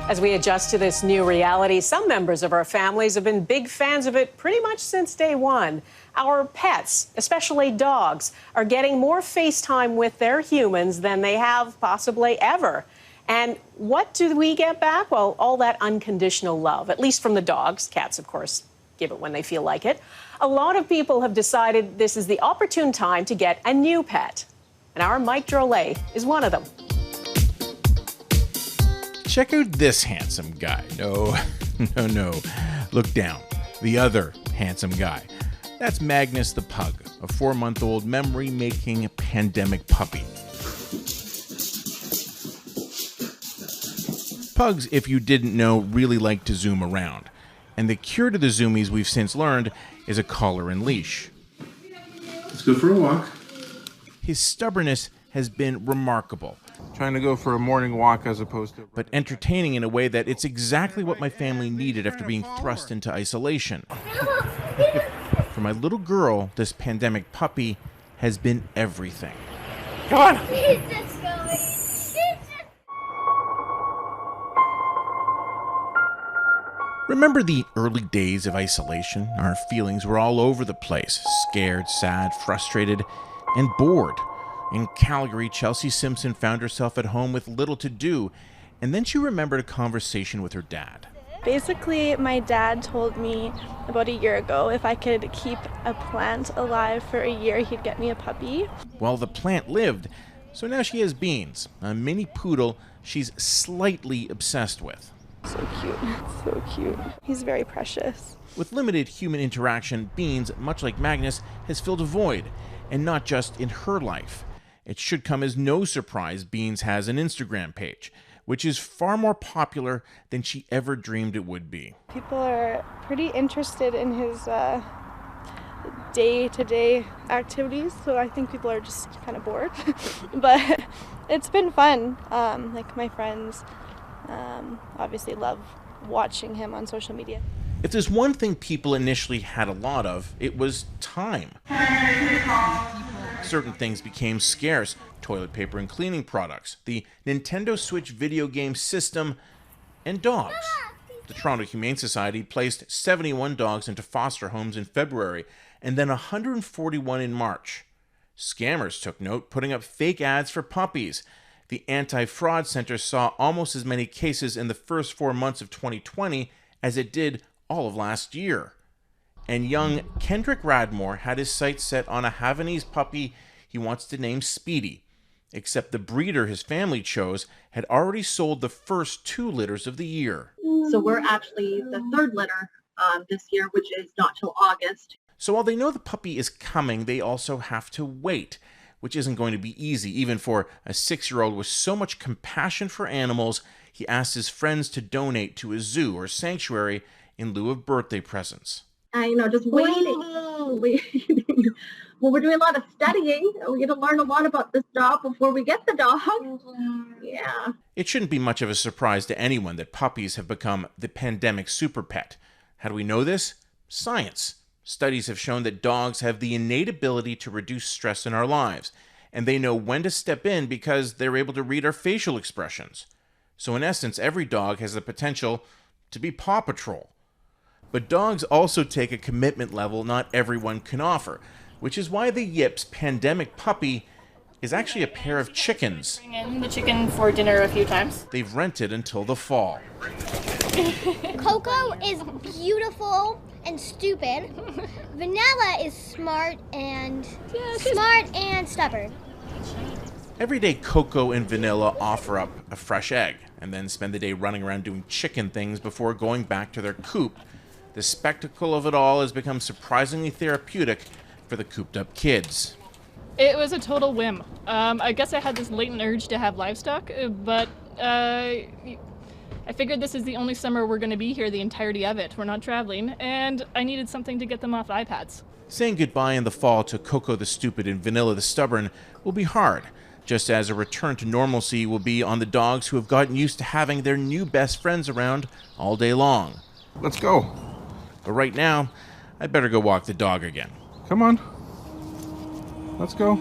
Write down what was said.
As we adjust to this new reality, some members of our families have been big fans of it pretty much since day one. Our pets, especially dogs, are getting more FaceTime with their humans than they have possibly ever. And what do we get back? Well, all that unconditional love, at least from the dogs. Cats, of course, give it when they feel like it. A lot of people have decided this is the opportune time to get a new pet. And our Mike Drolet is one of them. Check out this handsome guy. No. Look down. The other handsome guy. That's Magnus the pug, a 4-month-old memory-making pandemic puppy. Pugs, if you didn't know, really like to zoom around. And the cure to the zoomies, we've since learned, is a collar and leash. Let's go for a walk. His stubbornness has been remarkable. Trying to go for a morning walk as opposed to... but entertaining in a way that it's exactly what my family needed after being thrust into isolation. For my little girl, this pandemic puppy has been everything. Come on! Remember the early days of isolation? Our feelings were all over the place. Scared, sad, frustrated, and bored. In Calgary, Chelsea Simpson found herself at home with little to do, and then she remembered a conversation with her dad. Basically, my dad told me about a year ago if I could keep a plant alive for a year, he'd get me a puppy. Well, the plant lived, so now she has Beans, a mini poodle she's slightly obsessed with. So cute, so cute. He's very precious. With limited human interaction, Beans, much like Magnus, has filled a void, and not just in her life. It should come as no surprise Beans has an Instagram page, which is far more popular than she ever dreamed it would be. People are pretty interested in his day-to-day activities, so I think people are just kind of bored. But it's been fun. Like my friends obviously love watching him on social media. If there's one thing people initially had a lot of, it was time. Certain things became scarce: toilet paper and cleaning products, the Nintendo Switch video game system, and dogs. The Toronto Humane Society placed 71 dogs into foster homes in February, and then 141 in March. Scammers took note, putting up fake ads for puppies. The Anti-Fraud Center saw almost as many cases in the first 4 months of 2020 as it did all of last year. And young Kendrick Radmore had his sights set on a Havanese puppy he wants to name Speedy, except the breeder his family chose had already sold the first 2 litters of the year. So we're actually the 3rd litter this year, which is not till August. So while they know the puppy is coming, they also have to wait, which isn't going to be easy, even for a 6-year-old with so much compassion for animals. He asked his friends to donate to a zoo or sanctuary in lieu of birthday presents. Just waiting. Well, we're doing a lot of studying. We get to learn a lot about this dog before we get the dog. Yeah. It shouldn't be much of a surprise to anyone that puppies have become the pandemic super pet. How do we know this? Science. Studies have shown that dogs have the innate ability to reduce stress in our lives, and they know when to step in because they're able to read our facial expressions. So in essence, every dog has the potential to be Paw Patrol. But dogs also take a commitment level not everyone can offer, which is why the Yips pandemic puppy is actually a pair of chickens. Bring in the chicken for dinner a few times. They've rented until the fall. Coco is beautiful and stupid. Vanilla is smart and stubborn. Every day, Coco and Vanilla offer up a fresh egg and then spend the day running around doing chicken things before going back to their coop. The spectacle of it all has become surprisingly therapeutic for the cooped-up kids. It was a total whim. I guess I had this latent urge to have livestock, but I figured this is the only summer we're going to be here the entirety of it. We're not traveling, and I needed something to get them off iPads. Saying goodbye in the fall to Coco the stupid and Vanilla the stubborn will be hard, just as a return to normalcy will be on the dogs who have gotten used to having their new best friends around all day long. Let's go. But right now, I better go walk the dog again. Come on. Let's go.